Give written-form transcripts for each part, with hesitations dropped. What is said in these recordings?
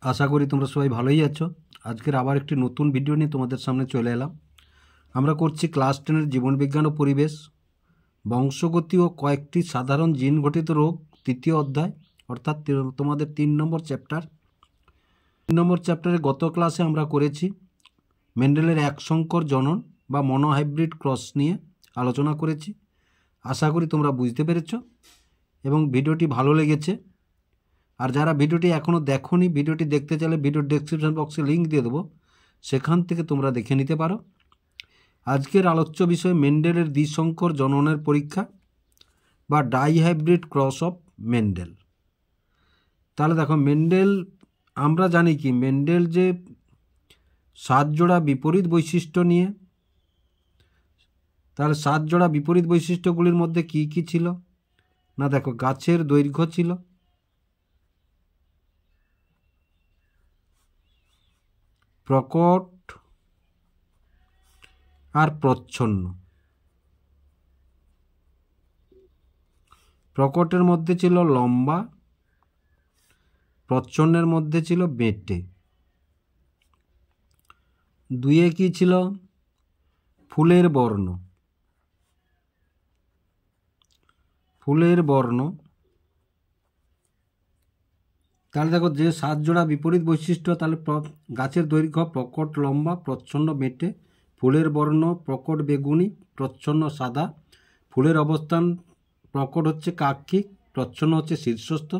আশা করি তোমরা সবাই ভালোই আছো। আজকের আবার একটি নতুন ভিডিও নিয়ে তোমাদের সামনে চলে এলাম। আমরা করছি ক্লাস 10-এর জীবনবিজ্ঞান ও পরিবেশ, বংশগতি ও কয়েকটি সাধারণ জিন ঘটিত রোগ, তৃতীয় অধ্যায়, অর্থাৎ তোমাদের 3 নম্বর চ্যাপ্টার। 3 নম্বর চ্যাপ্টারে গত ক্লাসে আমরা করেছি মেন্ডেলের এক সংকর জনন বা মনোহাইব্রিড ক্রস নিয়ে আলোচনা করেছি। আশা করি তোমরা বুঝতে পেরেছ এবং ভিডিওটি ভালো লেগেছে। আর যারা ভিডিওটি এখনও দেখোনি, ভিডিওটি দেখতে চাইলে ভিডিওর ডেসক্রিপশন বক্সে লিঙ্ক দিয়ে দেবো, সেখান থেকে তোমরা দেখে নিতে পারো। আজকের আলোচ্য বিষয় মেন্ডেলের দ্বিসংকর জননের পরীক্ষা বা ডাইহাইব্রিড ক্রস অফ মেন্ডেল। তাহলে দেখো, মেন্ডেল আমরা জানি কি, মেন্ডেল যে 7 জোড়া বিপরীত বৈশিষ্ট্য নিয়ে, তাহলে 7 জোড়া বিপরীত বৈশিষ্ট্যগুলির মধ্যে কি কি ছিল না, দেখো, গাছের দৈর্ঘ্য ছিল, প্রকট আর প্রচ্ছন্ন। প্রকটের মধ্যে ছিল লম্বা, প্রচ্ছন্নের মধ্যে ছিল বেঁটে। 2-এ কি ছিল? ফুলের বর্ণ। ফুলের বর্ণ। তাহলে দেখো, যে 7 জোড়া বিপরীত বৈশিষ্ট্য, তাহলে গাছের দৈর্ঘ্য প্রকট লম্বা, প্রচ্ছন্ন বেঁটে, ফুলের বর্ণ প্রকট বেগুনি, প্রচ্ছন্ন সাদা, ফুলের অবস্থান প্রকট হচ্ছে কাক্ষিক, প্রচ্ছন্ন হচ্ছে শীর্ষস্থ,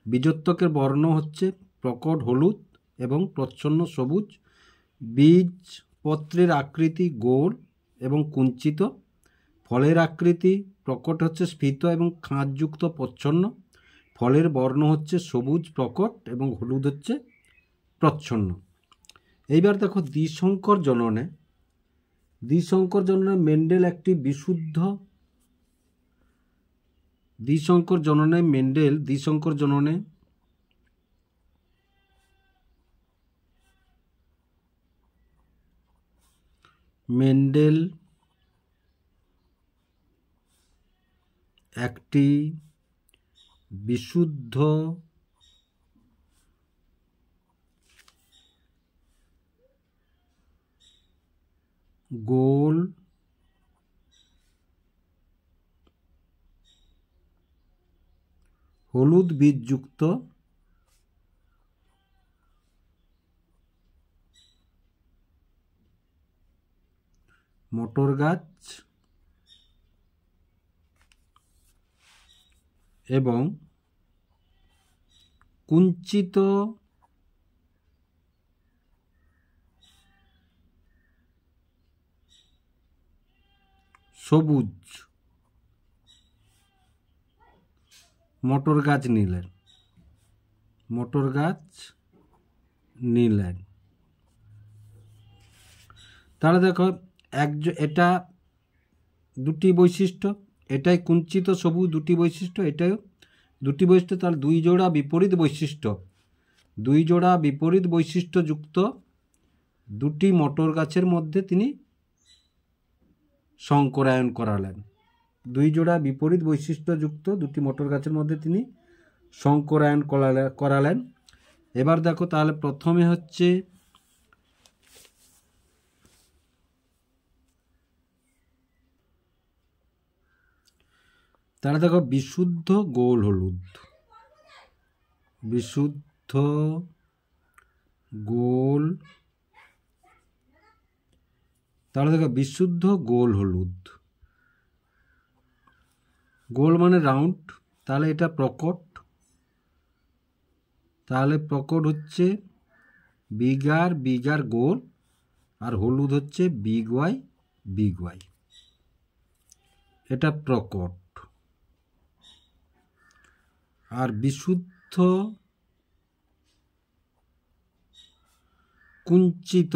বীজোত্তকের বর্ণ হচ্ছে প্রকট হলুদ এবং প্রচ্ছন্ন সবুজ, বীজপত্রের আকৃতি গোল এবং কুঞ্চিত, ফলের আকৃতি প্রকট হচ্ছে স্ফীত এবং খাঁজযুক্ত প্রচ্ছন্ন, ফলের বর্ণ হচ্ছে সবুজ প্রকট এবং হলুদ হচ্ছে প্রচ্ছন্ন। এইবার দেখো, দ্বিসংকর জননে মেন্ডেল একটি বিশুদ্ধ দ্বিসংকর জননে মেন্ডেল একটি বিশুদ্ধ গোল হলুদ বীজযুক্ত মটর গাছ এবং কুঞ্চিত সবুজ মটর গাছ নিলেন। তাহলে দেখো, এটা দুটি বৈশিষ্ট্য, এটাই কুঞ্চিত সবুজ দুটি বৈশিষ্ট্য, এটাও দুটি বৈশিষ্ট্য। তাহলে 2 জোড়া বিপরীত বৈশিষ্ট্যযুক্ত দুটি মটর গাছের মধ্যে তিনি সংকরায়ন করালেন। 2 জোড়া বিপরীত বৈশিষ্ট্যযুক্ত দুটি মটর গাছের মধ্যে তিনি সংকরায়ন করালেন। এবার দেখো, তাহলে প্রথমে হচ্ছে তাহলে দেখো, বিশুদ্ধ গোল হলুদ, তাহলে দেখো, বিশুদ্ধ গোল হলুদ, গোল মানে রাউন্ড, তাহলে এটা প্রকট, তাহলে প্রকট হচ্ছে বিগ আর গোল, আর হলুদ হচ্ছে বিগ ওয়াই, এটা প্রকট। আর বিশুদ্ধ কুঞ্চিত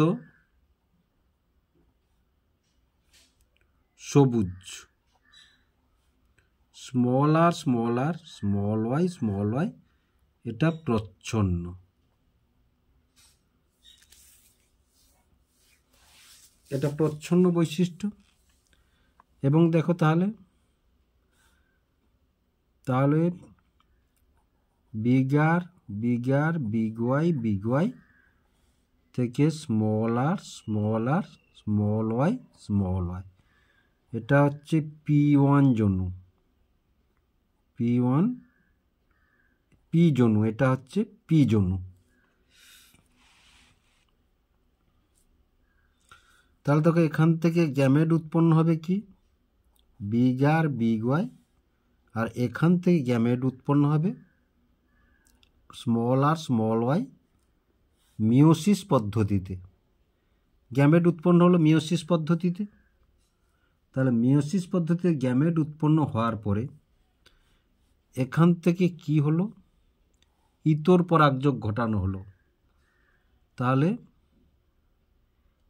সবুজ, স্মল আর স্মল ওয়াই, এটা প্রচ্ছন্ন। এটা প্রচ্ছন্ন বৈশিষ্ট্য। এবং দেখো, তাহলে বিগার বিগ ওয়াই থেকে স্মল আর স্মল ওয়াই, এটা হচ্ছে P1 জনু, পি জনু, এটা হচ্ছে পি জনু। তাহলে দেখো এখান থেকে গ্যামেট উৎপন্ন হবে কি, বিগ ওয়াই, আর এখান থেকে গ্যামেট উৎপন্ন হবে স্মল ওয়াই মিওসিস পদ্ধতিতে। গ্যামেট উৎপন্ন হলো মিওসিস পদ্ধতিতে। তাহলে মিওসিস পদ্ধতিতে গ্যামেট উৎপন্ন হওয়ার পরে এখান থেকে কি হলো, ইতর পরাগযোগ ঘটানো হলো। তাহলে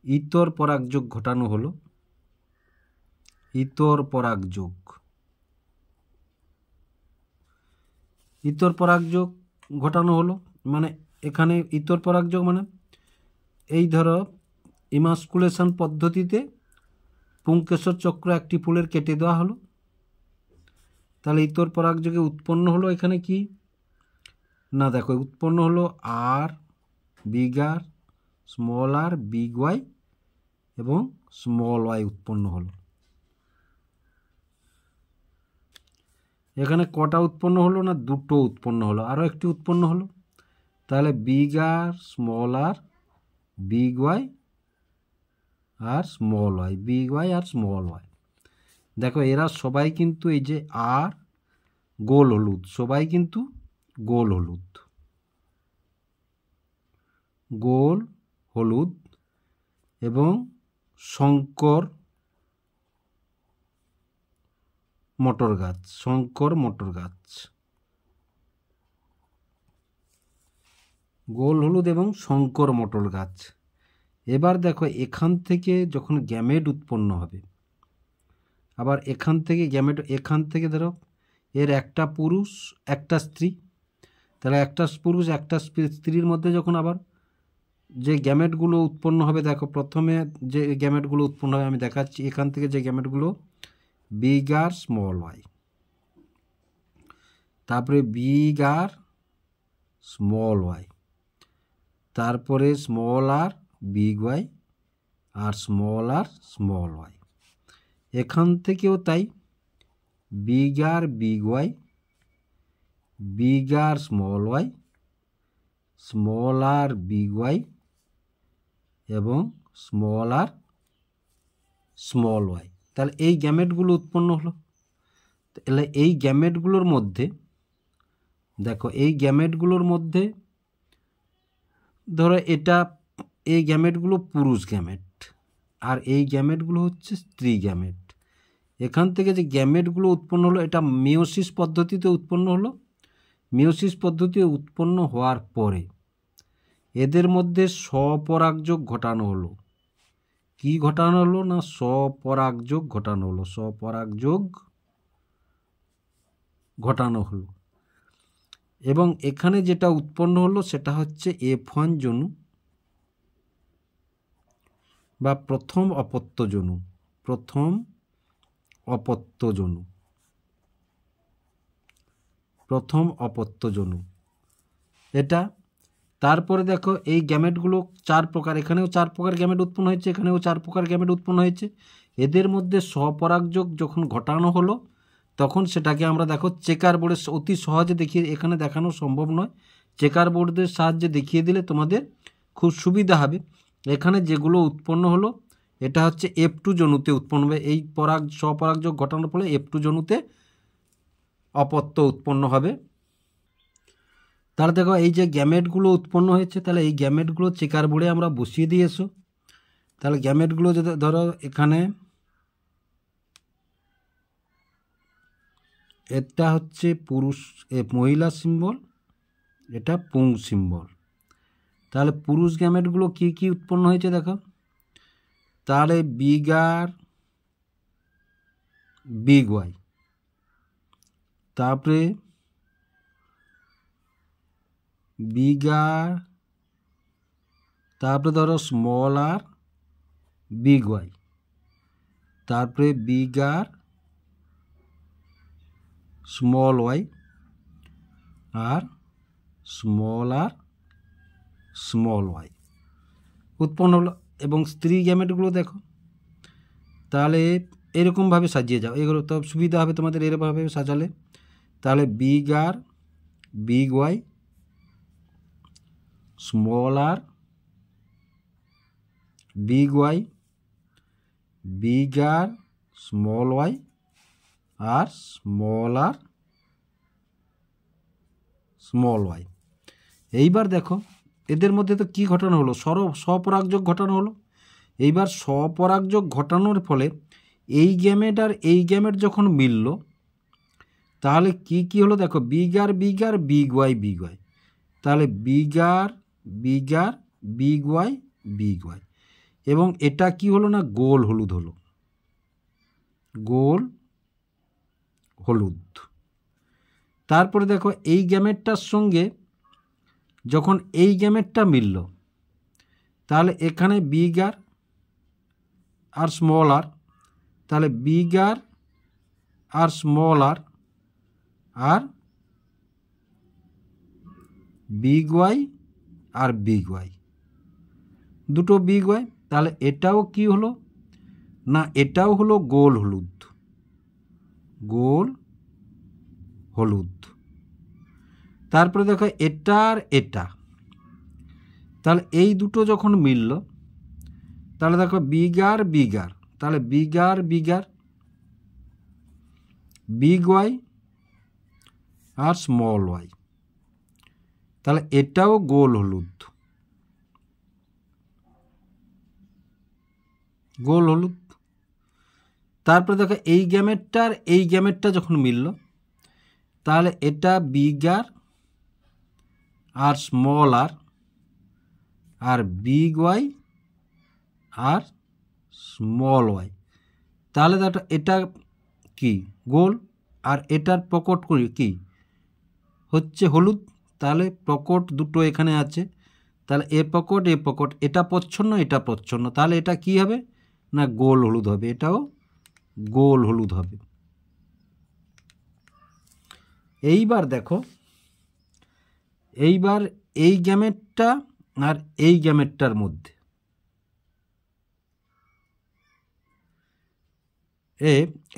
ইতর পরাগযোগ ঘটানো হলো, ইতর পরাগযোগ ঘটানো হলো, মানে এখানে ইতর পরাগযোগ মানে এই ধরো ইমাস্কুলেশন পদ্ধতিতে পুংকেশর চক্র একটি ফুলের কেটে দেওয়া হলো। তাহলে ইতর পরাগযোগে উৎপন্ন হলো এখানে কি না, দেখো উৎপন্ন হলো আর বিগ ওয়াই এবং স্মল ওয়াই উৎপন্ন হলো। এখানে কটা উৎপন্ন হলো না, দুটো উৎপন্ন হলো, আরও একটি উৎপন্ন হলো। তাহলে বিগ ওয়াই আর স্মল ওয়াই, দেখো এরা সবাই কিন্তু এই যে আর গোল হলুদ, সবাই কিন্তু গোল হলুদ এবং শঙ্কর মটর গাছ, গোল হলুদ এবং শঙ্কর মটর গাছ। এবার দেখো এখান থেকে যখন গ্যামেট উৎপন্ন হবে, আবার এখান থেকে ধরো এর একটা পুরুষ একটা স্ত্রী, তাহলে একটা পুরুষ একটা স্ত্রীর মধ্যে যখন আবার যে গ্যামেটগুলো উৎপন্ন হবে, দেখো প্রথমে যে গ্যামেটগুলো উৎপন্ন হবে আমি দেখাচ্ছি। এখান থেকে যে গ্যামেটগুলো বিগ আর স্মল ওয়াই, তারপরে বিগ আর স্মল ওয়াই, তারপরে স্মল আর বিগ ওয়াই আর স্মল ওয়াই। এখান থেকেও তাই বিগ ওয়াই, বিগ আর স্মল বিগ ওয়াই এবং স্মল ওয়াই। তাহলে এই গ্যামেটগুলো উৎপন্ন হলো। তাহলে এই গ্যামেটগুলোর মধ্যে দেখো, এই গ্যামেটগুলোর মধ্যে ধরো এই গ্যামেটগুলো পুরুষ গ্যামেট আর এই গ্যামেটগুলো হচ্ছে স্ত্রী গ্যামেট। এখান থেকে যে গ্যামেটগুলো উৎপন্ন হলো এটা মিওসিস পদ্ধতিতে উৎপন্ন হলো। মিওসিস পদ্ধতিতে উৎপন্ন হওয়ার পরে এদের মধ্যে স্বপরাগযোগ ঘটানো হলো। কি ঘটানো হলো না, স্বপরাগযোগ ঘটানো হলো। এবং এখানে যেটা উৎপন্ন হলো সেটা হচ্ছে F1 জনু বা প্রথম অপত্য জনু এটা। তারপরে দেখো এই গ্যামেটগুলো 4 প্রকার, এখানেও 4 প্রকার গ্যামেট উৎপন্ন হয়েছে, এখানেও 4 প্রকার গ্যামেট উৎপন্ন হয়েছে। এদের মধ্যে স্বপরাগযোগ যখন ঘটানো হলো তখন সেটাকে আমরা দেখো চেকার বোর্ডে অতি সহজে দেখিয়ে, এখানে দেখানো সম্ভব নয়, চেকার বোর্ডের সাহায্যে দেখিয়ে দিলে তোমাদের খুব সুবিধা হবে। এখানে যেগুলো উৎপন্ন হলো এটা হচ্ছে F2 জনুতে উৎপন্ন হবে। এই স্বপরাগযোগ ঘটানোর ফলে F2 জনুতে অপত্য উৎপন্ন হবে। তাহলে দেখো এই যে গ্যামেটগুলো উৎপন্ন হয়েছে, তাহলে এই গ্যামেটগুলো চেকার বোর্ডে আমরা বসিয়ে দিয়ে এসো। তাহলে গ্যামেটগুলো যদি ধরো এখানে এটা হচ্ছে মহিলা সিম্বল, এটা পুং সিম্বল। তাহলে পুরুষ গ্যামেটগুলো কি কি উৎপন্ন হয়েছে দেখো, তাহলে বিগ ওয়াই, তারপরে তারপরে ধরো স্মল আর বিগ ওয়াই, তারপরে বিগ আর স্মল ওয়াই আর স্মল আর স্মল ওয়াই উৎপন্ন হলো। এবং স্ত্রী গ্যামেটগুলো দেখো, তাহলে এরকমভাবে সাজিয়ে যাও, এগুলো তো সুবিধা হবে তোমাদের এরকমভাবে সাজালে। তাহলে বিগ আর বিগ ওয়াই, স্মল আর বিগ ওয়াই, বিগ আর স্মল ওয়াই, আর স্মল আর স্মল ওয়াই। এইবার দেখো এদের মধ্যে তো কী ঘটানো হলো, স্বপরাগযোগ ঘটানো হলো। এইবার স্বপরাগযোগ ঘটানোর ফলে এই গ্যামেট আর এই গ্যামেট যখন মিলল, তাহলে কি কি হলো দেখো, বিগ আর বিগ আর বিগ ওয়াই বিগ ওয়াই। তাহলে বিগ আর বিগ আর বিগ ওয়াই বিগ ওয়াই। এবং এটা কি হলো না, গোল হলুদ হলো, গোল হলুদ। তারপরে দেখো এই গ্যামেটটার সঙ্গে যখন এই গ্যামেটটা মিলল, তাহলে এখানে বিগ আর স্মল আর, তাহলে বিগ আর স্মল আর বিগ ওয়াই আর বিগ ওয়াই, দুটো বিগ ওয়াই। তাহলে এটাও কি হলো না, এটাও হলো গোল হলুদ, গোল হলুদ। তারপরে দেখো এটা আর এটা, তাহলে এই দুটো যখন মিলল, তাহলে দেখো বিগ আর বিগ আর, তাহলে বিগ আর বিগ আর বিগ ওয়াই আর স্মল ওয়াই, তাহলে এটাও গোল হলুদ, গোল হলুদ। তারপরে দেখো এই গ্যামেটটা আর এই গ্যামেটটা যখন মিলল, তাহলে এটা বিগ আর স্মল আর বিগ ওয়াই আর স্মল ওয়াই, তাহলে দেখো এটা কি গোল, আর এটার প্রকট করি কি হচ্ছে হলুদ। তাহলে প্রকট দুটো এখানে আছে, তাহলে এ প্রকট এটা প্রচ্ছন্ন এটা প্রচ্ছন্ন, তাহলে এটা কি হবে না গোল হলুদ হবে, এটাও গোল হলুদ হবে। এইবার দেখো, এইবার এই গ্যামেটটা আর এই গ্যামেটটার মধ্যে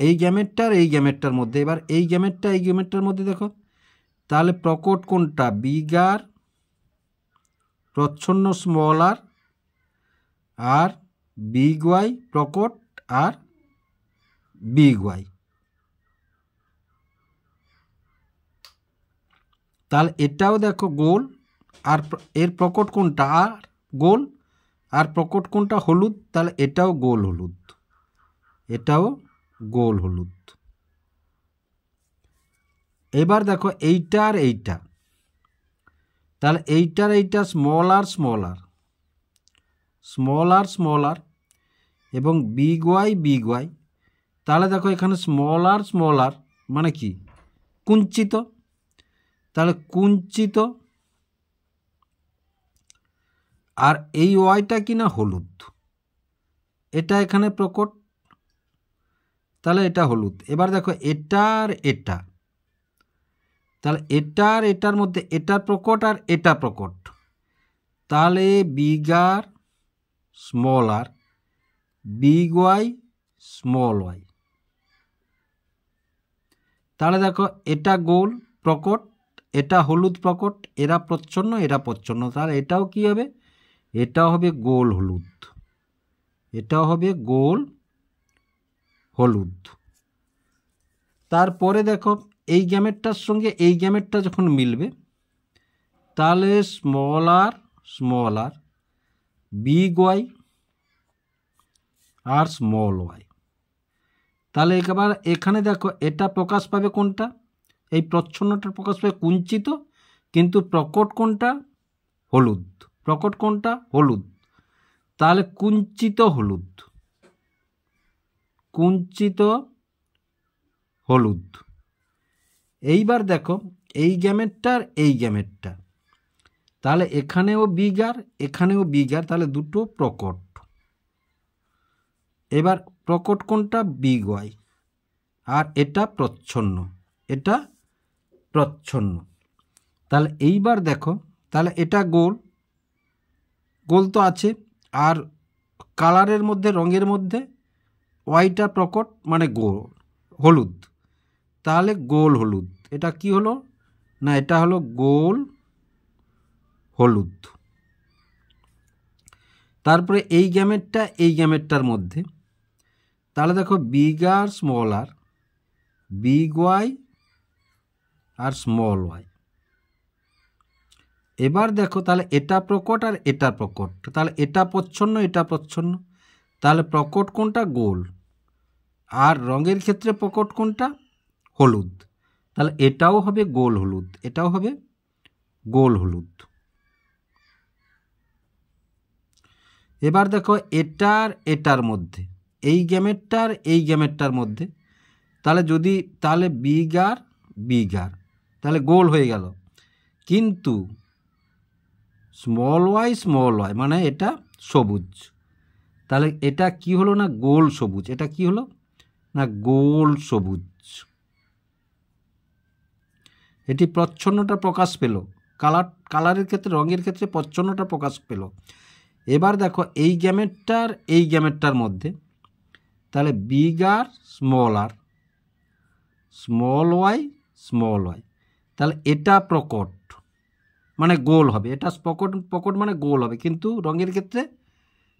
এই গ্যামেটটা আর এই গ্যামেটটার মধ্যে, এবার এই গ্যামেটটা এই গ্যামেটটার মধ্যে দেখো, তাহলে প্রকট কোনটা, বিগ আর প্রচ্ছন্ন স্মল আর বিগ ওয়াই প্রকট আর বিগ ওয়াই। তাহলে এটাও দেখো গোল, আর এর প্রকট কোনটা আর গোল, আর প্রকট কোনটা হলুদ, তাহলে এটাও গোল হলুদ, এটাও গোল হলুদ। এবার দেখো এইটা আর এইটা, তাহলে এইটার এইটা স্মল আর এবং বিগ ওয়াই, তাহলে দেখো এখানে স্মল আর মানে কি কুঞ্চিত, তাহলে কুঞ্চিত, আর এই ওয়াইটা কি না হলুদ, এটা এখানে প্রকট, তাহলে এটা হলুদ। এবার দেখো এটা আর এটা, তাহলে এটা আর এটার মধ্যে এটা প্রকট আর এটা প্রকট, তাহলে বিগ আর স্মল আর বিগ ওয়াই স্মল ওয়াই। তাহলে দেখো এটা গোল প্রকট, এটা হলুদ প্রকট, এরা প্রচ্ছন্ন, তাহলে এটাও কি হবে, এটাও হবে গোল হলুদ, এটাও হবে গোল হলুদ। তারপরে দেখো এই গ্যামেটটার সঙ্গে এই গ্যামেটটা যখন মিলবে, তাহলে স্মল আর বিগ ওয়াই আর স্মল ওয়াই। তাহলে এবার এখানে দেখো এটা প্রকাশ পাবে কোনটা, এই প্রচ্ছন্নটার প্রকাশ পাবে কুঞ্চিত, কিন্তু প্রকট কোনটা হলুদ, প্রকট কোনটা হলুদ, তাহলে কুঞ্চিত হলুদ, কুঞ্চিত হলুদ। এইবার দেখো এই গ্যামেটটা আর এই গ্যামেটটা, তাহলে এখানেও বিগ আর এখানেও বিগ আর, তাহলে দুটো প্রকট। এবার প্রকট কোনটা বিগ ওয়াই, আর এটা প্রচ্ছন্ন, এটা প্রচ্ছন্ন। তাহলে এইবার দেখো, তাহলে এটা গোল, গোল তো আছে, আর কালারের মধ্যে, রঙের মধ্যে ওয়াইটা প্রকট মানে গোল, হলুদ, তাহলে গোল হলুদ। এটা কি হলো না, এটা হলো গোল হলুদ। তারপরে এই গ্যামেটটা এই গ্যামেটটার মধ্যে, তাহলে দেখো বিগ আর স্মল আর, বিগ ওয়াই আর স্মল ওয়াই। এবার দেখো তাহলে এটা প্রকট আর এটা প্রকট, তাহলে এটা প্রচ্ছন্ন এটা প্রচ্ছন্ন, তাহলে প্রকট কোনটা, গোল, আর রঙের ক্ষেত্রে প্রকট কোনটা, হলুদ, তাহলে এটাও হবে গোল হলুদ, এটাও হবে গোল হলুদ। এবার দেখো এটার এটার মধ্যে, এই গ্যামেটটার এই গ্যামেটটার মধ্যে, তাহলে যদি, তাহলে বিগ আর বিগ আর, তাহলে গোল হয়ে গেল, কিন্তু স্মল ওয়াই মানে এটা সবুজ, তাহলে এটা কি হলো না, গোল সবুজ। এটা কি হলো না, গোল সবুজ। এটি প্রচ্ছন্নতা প্রকাশ পেল, কালারের ক্ষেত্রে, রঙের ক্ষেত্রে প্রচ্ছন্নতা প্রকাশ পেল। এবার দেখো এই গ্যামেটটার এই গ্যামেটটার মধ্যে, তাহলে বিগ আর, স্মল ওয়াই, তাহলে এটা প্রকট মানে গোল হবে, এটা প্রকট মানে গোল হবে, কিন্তু রঙের ক্ষেত্রে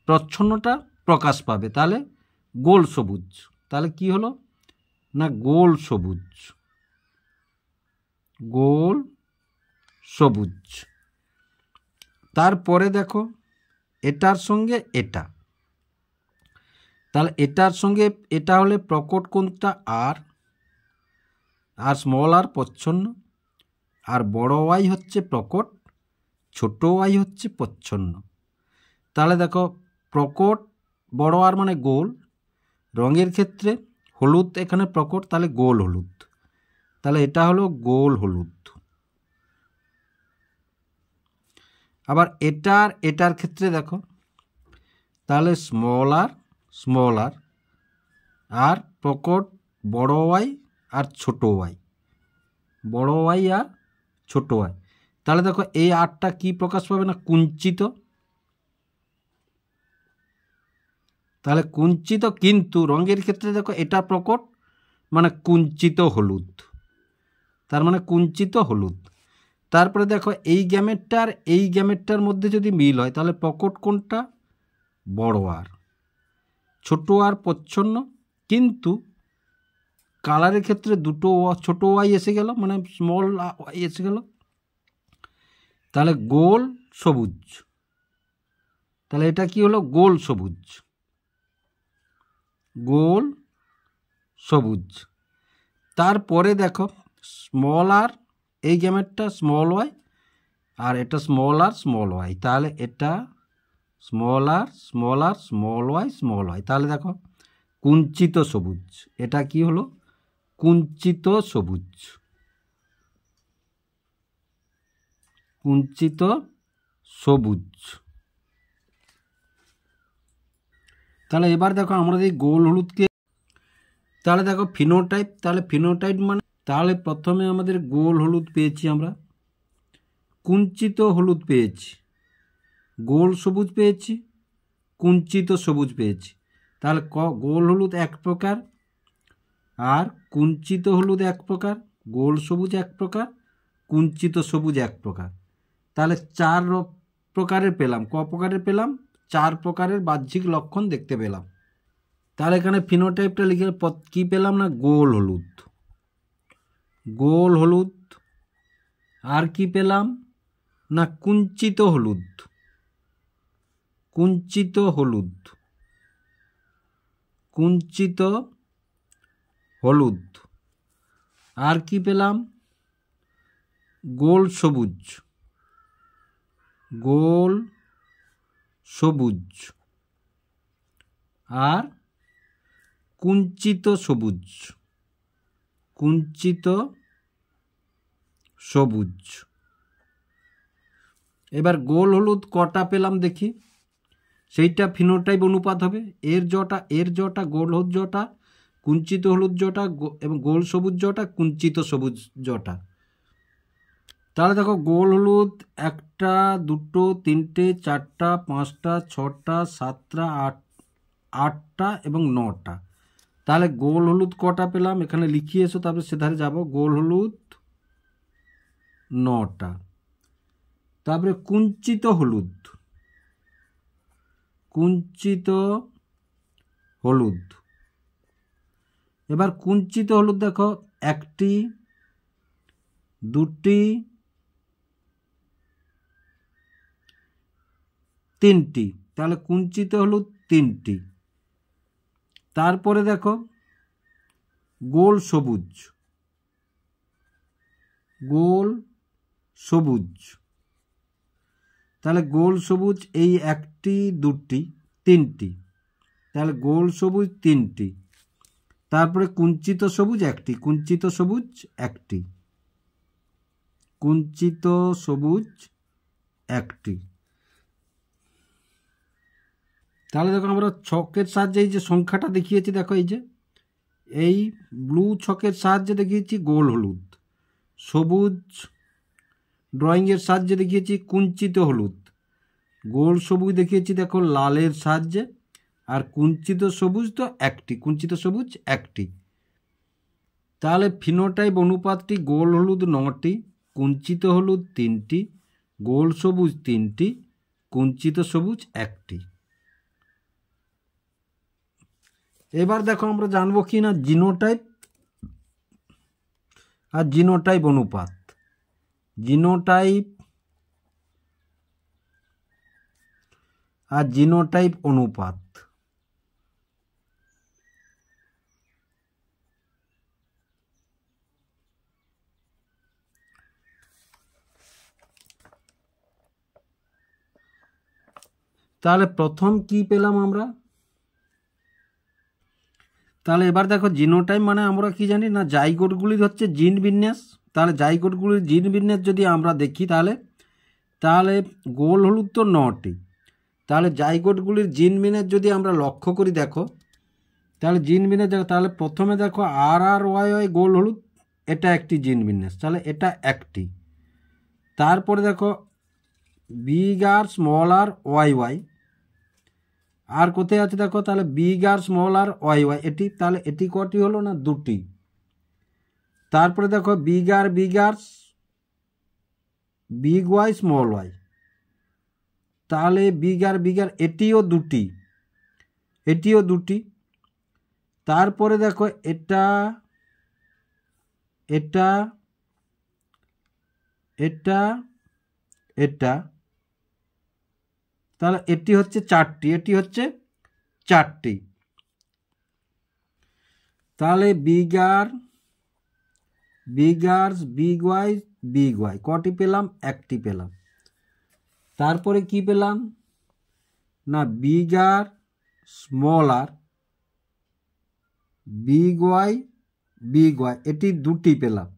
প্রচ্ছন্নতা প্রকাশ পাবে, তাহলে গোল সবুজ। তাহলে কি হলো না, গোল সবুজ, গোল সবুজ। তারপরে দেখো এটার সঙ্গে এটা, তাহলে এটার সঙ্গে এটা হলে প্রকট কোনটা, আর স্মল আর প্রচ্ছন্ন, আর বড় ওয়াই হচ্ছে প্রকট, ছোট ওয়াই হচ্ছে প্রচ্ছন্ন। তাহলে দেখো প্রকট বড় আর মানে গোল, রঙের ক্ষেত্রে হলুদ এখানে প্রকট, তাহলে গোল হলুদ, তাহলে এটা হলো গোল হলুদ। আবার এটার ক্ষেত্রে দেখো, তাহলে স্মল আর প্রকট বড় ওয়াই আর ছোট ওয়াই, বড় ওয়াই আর ছোট ওয়াই। তাহলে দেখো এই আরটা কি প্রকাশ পাবে না, কুঞ্চিত, তাহলে কুঞ্চিত, কিন্তু রঙের ক্ষেত্রে দেখো এটা প্রকট মানে কুঞ্চিত হলুদ, তার মানে কুঞ্চিত হলুদ। তারপরে দেখো এই গ্যামেটটার মধ্যে যদি মিল হয়, তাহলে প্রকট কোনটা, বড় আর, ছোট আর প্রচ্ছন্ন, কিন্তু কালারের ক্ষেত্রে দুটো ছোট ওয়াই এসে গেল, মানে স্মল ওয়াই এসে গেল, তাহলে গোল সবুজ। তাহলে এটা কি হলো, গোল সবুজ, গোল সবুজ। তারপরে দেখো স্মল আর এই গ্যামেটটা স্মল ওয়াই, আর এটা স্মল ওয়াই, তাহলে এটা স্মল ওয়াই, তাহলে দেখো কুঞ্চিত সবুজ। এটা কি হলো, কুঞ্চিত সবুজ, কুঞ্চিত সবুজ। তাহলে এবার দেখো আমরা এই গোল হলুদকে, তাহলে দেখো ফিনোটাইপ, তাহলে ফিনোটাইপ মানে, তাহলে প্রথমে আমাদের গোল হলুদ পেয়েছি আমরা, কুঞ্চিত হলুদ পেয়েছি, গোল সবুজ পেয়েছি, কুঞ্চিত সবুজ পেয়েছি। তাহলে গোল হলুদ এক প্রকার, আর কুঞ্চিত হলুদ এক প্রকার, গোল সবুজ এক প্রকার, কুঞ্চিত সবুজ এক প্রকার। তাহলে চার প্রকারের পেলাম, ক প্রকারের পেলাম, চার প্রকারের বাহ্যিক লক্ষণ দেখতে পেলাম। তাহলে এখানে ফিনোটাইপটা লিখে কি পেলাম না, গোল হলুদ, আর কি পেলাম না, কুঞ্চিত হলুদ, কুঞ্চিত হলুদ, আর কি পেলাম, গোল সবুজ, আর কুঞ্চিত সবুজ। এবার গোল হলুদ কটা পেলাম দেখি, সেইটা ফিনোটাইপ অনুপাত হবে, এর জটা গোল হলুদ জটা, কুঞ্চিত হলুদ জটা এবং গোল সবুজ জটা, কুঞ্চিত সবুজ জটা। তাহলে দেখো গোল হলুদ 1টা 2টো 3টে 4টা 5টা 6টা 7টা 8টা এবং 9টা। তাহলে গোল হলুদ কটা পেলাম এখানে লিখিয়ে এসো, তারপরে সেধারে যাব। গোল হলুদ 9টা। তারপরে কুঞ্চিত হলুদ, কুঞ্চিত হলুদ। এবার কুঞ্চিত হলুদ দেখো 1টি 2টি 3টি, তাহলে কুঞ্চিত হলুদ 3টি। তারপরে দেখো গোল সবুজ, গোল সবুজ। তাহলে গোল সবুজ এই 1টি 2টি 3টি, তাহলে গোল সবুজ 3টি। তারপরে কুঞ্চিত সবুজ 1টি, কুঞ্চিত সবুজ 1টি, কুঞ্চিত সবুজ 1টি। তাহলে দেখো আমরা ছকের সাহায্যে এই যে সংখ্যাটা দেখিয়েছি, দেখো এই ব্লু ছকের সাহায্যে দেখিয়েছি গোল হলুদ, সবুজ ড্রয়িংয়ের সাহায্যে দেখিয়েছি কুঞ্চিত হলুদ, গোল সবুজ দেখিয়েছি দেখো লালের সাহায্যে, আর কুঞ্চিত সবুজ তো 1টি, কুঞ্চিত সবুজ 1টি। তাহলে ফিনোটাইপ অনুপাতটি গোল হলুদ 9টি, কুঞ্চিত হলুদ 3টি, গোল সবুজ 3টি, কুঞ্চিত সবুজ 1টি। এবার দেখো আমরা জানবো কি না জিনোটাইপ আর জিনোটাইপ অনুপাত। জিনোটাইপ আর জিনোটাইপ অনুপাত। তাহলে প্রথম কি পেলাম আমরা, তাহলে এবার দেখো জিনোটাইপ মানে আমরা কি জানি না জাইগোটগুলির হচ্ছে জিন বিন্যাস। তাহলে জাইগোটগুলির জিন বিন্যাস যদি আমরা দেখি তাহলে গোল হলুদ তো 9টি। তাহলে জাইগোটগুলির জিন বিন্যাস যদি আমরা লক্ষ্য করি দেখো, তাহলে জিন বিন্যাস দেখো, তাহলে প্রথমে দেখো RRYY গোল হলুদ, এটা একটি জিন বিন্যাস, তাহলে এটা 1টি। তারপরে দেখো বিগ আর স্মল আর YY, আর কোথায় আছে দেখো, তাহলে বিগ আর স্মল আর YY এটি, তাহলে এটি কটি হলো না 2টি। তারপরে দেখো বিগ আর বিগ ওয়াই স্মল ওয়াই, তাহলে বিগ আর এটিও 2টি, এটিও 2টি। তারপরে দেখো এটা এটা এটা এটা, তাহলে এটি হচ্ছে 4টি, এটি হচ্ছে 4টি। তাহলে বিগ আর বিগ ওয়াই কটি পেলাম, 1টি পেলাম। তারপরে কি পেলাম না বিগ আর স্মল আর বিগ ওয়াই এটি 2টি পেলাম।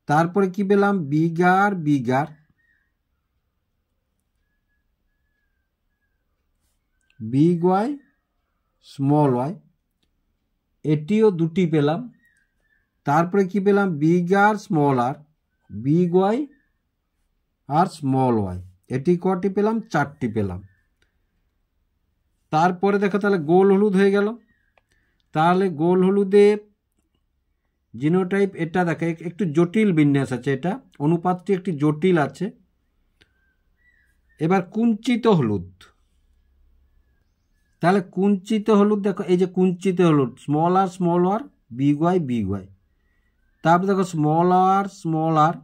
তারপরে কি পেলাম বিগ আর বিগ ওয়াই স্মল ওয়াই, এটিও 2টি পেলাম। তারপরে কি পেলাম বিগ আর স্মল আর বিগ ওয়াই আর স্মল ওয়াই, এটি কটি পেলাম, 4টি পেলাম। তারপরে দেখো তাহলে গোল হলুদ হয়ে গেল। তাহলে গোল হলুদের জিনোটাইপ এটা দেখো একটু জটিল বিন্যাস আছে, এটা অনুপাতটি একটি জটিল আছে। এবার কুঞ্চিত হলুদ, তাহলে কুঞ্চিত হলুদ দেখো এই যে কুঞ্চিত হলুদ স্মল আর বিগ ওয়াই। তারপর দেখো স্মল আর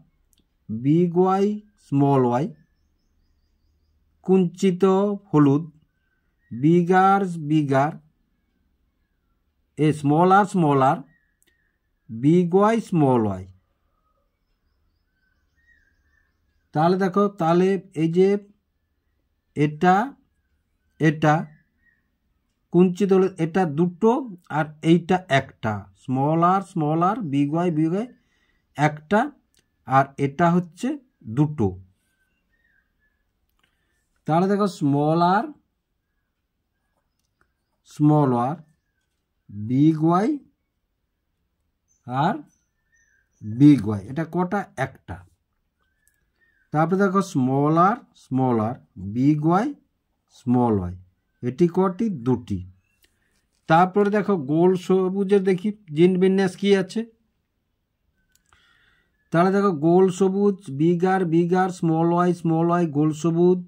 বিগ ওয়াই স্মল ওয়াই, কুঞ্চিত হলুদ বিগ আর স্মল আর বিগ ওয়াই স্মল ওয়াই। তাহলে দেখো তাহলে এই যে এটা কুঞ্চিত হলুদ এটা 2টো আর এইটা 1টা, স্মল আর বিগ ওয়াই 1টা, আর এটা হচ্ছে 2টো। তাহলে দেখো স্মল আর বিগ ওয়াই আর বিগ ওয়াই, এটা কটা, 1টা। তারপরে দেখো স্মল আর বিগ ওয়াই স্মল ওয়াই, এটি কটি? দুটি। তারপরে দেখো গোল সবুজের দেখি জিন বিন্যাস কি আছে। তাহলে দেখো গোল সবুজ বিগ আর স্মল ওয়াই গোল সবুজ।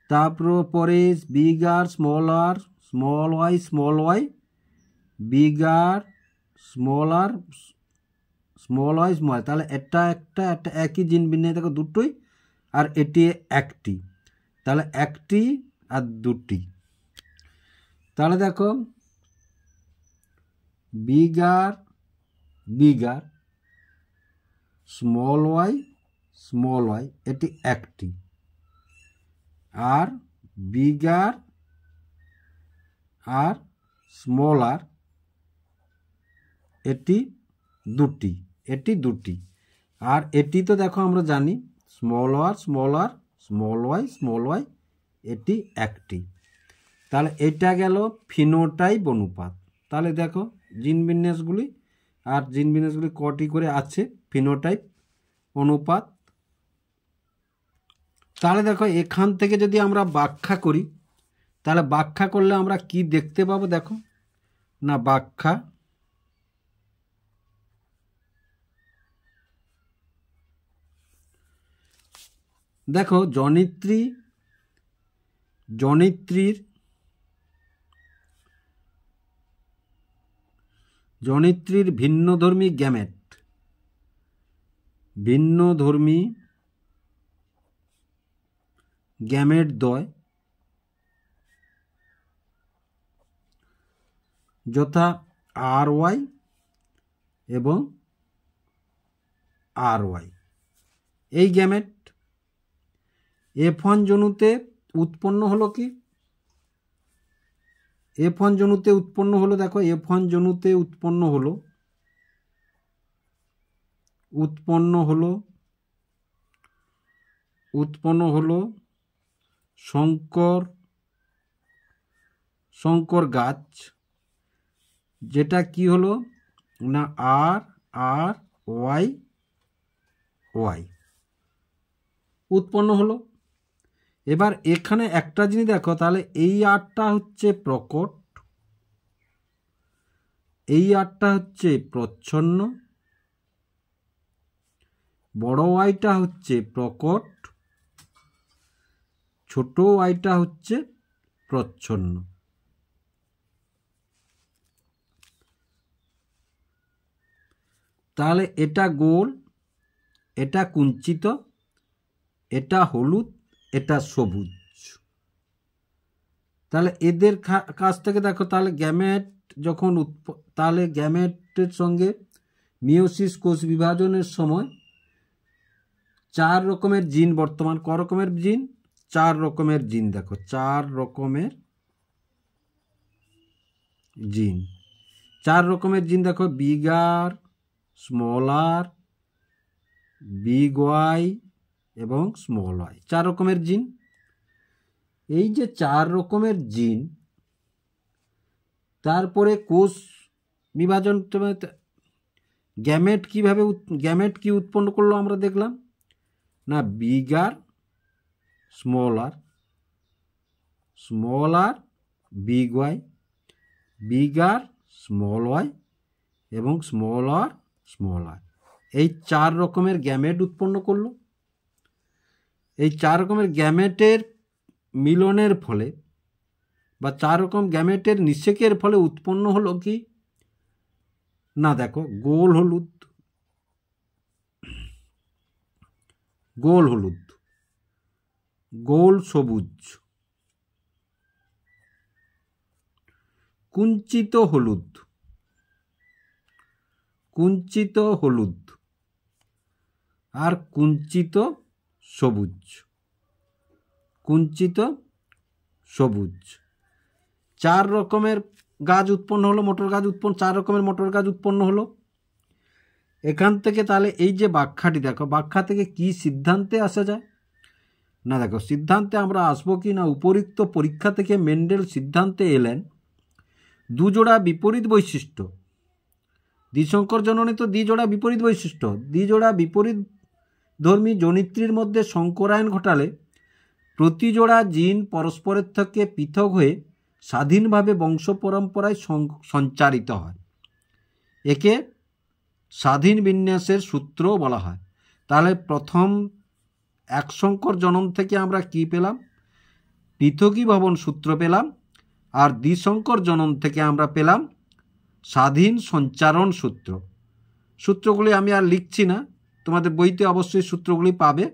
তারপরে বিগ আর স্মল ওয়াই বিগ আর স্মল ওয়াই। তাহলে এটা একই জিন বিন্যাস, দেখো দুটোই, আর এটি একটি, তাহলে একটি আর দুটি। তাহলে দেখো বিগ আর স্মল ওয়াই এটি একটি, আর বিগ আর স্মল আর এটি দুটি, আর এটি তো দেখো আমরা জানি স্মল ওয়াই এটি একটি। তাহলে এটা গেল ফিনোটাইপ অনুপাত। তাহলে দেখো জিন বিন্যাসগুলি কটি করে আছে ফিনোটাইপ অনুপাত। তাহলে দেখো এখান থেকে যদি আমরা ব্যাখ্যা করি, তাহলে ব্যাখ্যা করলে আমরা কি দেখতে পাবো? দেখো না, ব্যাখ্যা দেখো জনিত্রীর ভিন্নধর্মী গ্যামেট দ্বয় যথা আর ওয়াই এবং আর ওয়াই, এই গ্যামেট F1 জনুতে উৎপন্ন হলো কি? F1 জনুতে উৎপন্ন হলো, দেখো F1 জনুতে উৎপন্ন হলো শঙ্কর গাছ, যেটা কি হলো না আর ওয়াই উৎপন্ন হলো। এবার এখানে একটা জিনিস দেখো, তাহলে এই আরটা হচ্ছে প্রকট, এই আরটা হচ্ছে প্রচ্ছন্ন, বড় ওয়াইটা হচ্ছে প্রকট, ছোট ওয়াইটা হচ্ছে প্রচ্ছন্ন। তাহলে এটা গোল, এটা কুঞ্চিত, এটা হলুদ, এটা সবুজ। তাহলে এদের কাছ থেকে দেখো, তাহলে গ্যামেট যখন তাহলে গ্যামেটের সঙ্গে মিওসিস কোষ বিভাজনের সময় 4 রকমের জিন বর্তমান। ক রকমের জিন? 4 রকমের জিন। দেখো 4 রকমের জিন, দেখো বিগ আর, স্মল আর, বিগ ওয়াই এবং স্মল ওয়াই, 4 রকমের জিন। এই যে 4 রকমের জিন, তারপরে কোষ বিভাজন গ্যামেট কি উৎপন্ন করলো আমরা দেখলাম না, বিগ আর স্মল আর বিগ ওয়াই, বিগ আর স্মল ওয়াই এবং স্মল আর স্মল ওয়াই, এই 4 রকমের গ্যামেট উৎপন্ন করলো। এই 4 রকমের গ্যামেটের মিলনের ফলে বা 4 রকম গ্যামেটের নিষেকের ফলে উৎপন্ন হলো কি না, দেখো গোল হলুদ, গোল সবুজ, কুঞ্চিত হলুদ আর কুঞ্চিত সবুজ, 4 রকমের গাছ উৎপন্ন হলো, 4 রকমের মটর গাছ উৎপন্ন হলো। এখান থেকে তাহলে এই যে ব্যাখ্যাটি, দেখো ব্যাখ্যা থেকে কি সিদ্ধান্তে আসা যায় না, দেখো সিদ্ধান্তে আমরা আসবো কি না, উপরিক্ত পরীক্ষা থেকে মেন্ডেল সিদ্ধান্তে এলেন দুজোড়া বিপরীত বৈশিষ্ট্য, দ্বিসংকর জননে তো দ্বিজোড়া বিপরীত বৈশিষ্ট্য, দ্বিজোড়া বিপরীত ধর্মী জনিত্রীর মধ্যে সংকরায়ন ঘটালে প্রতিজোড়া জিন পরস্পরের থেকে পৃথক হয়ে স্বাধীনভাবে বংশ পরম্পরায় সঞ্চারিত হয়। একে স্বাধীন বিন্যাসের সূত্রও বলা হয়। তাহলে প্রথম এক সংকর জনন থেকে আমরা কি পেলাম? পৃথকীভবন সূত্র পেলাম। আর দ্বিসংকর জনন থেকে আমরা পেলাম স্বাধীন সঞ্চারণ সূত্র। সূত্রগুলি আমি আর লিখছি না, তোমাদের বইতে অবশ্যই সূত্রগুলি পাবে।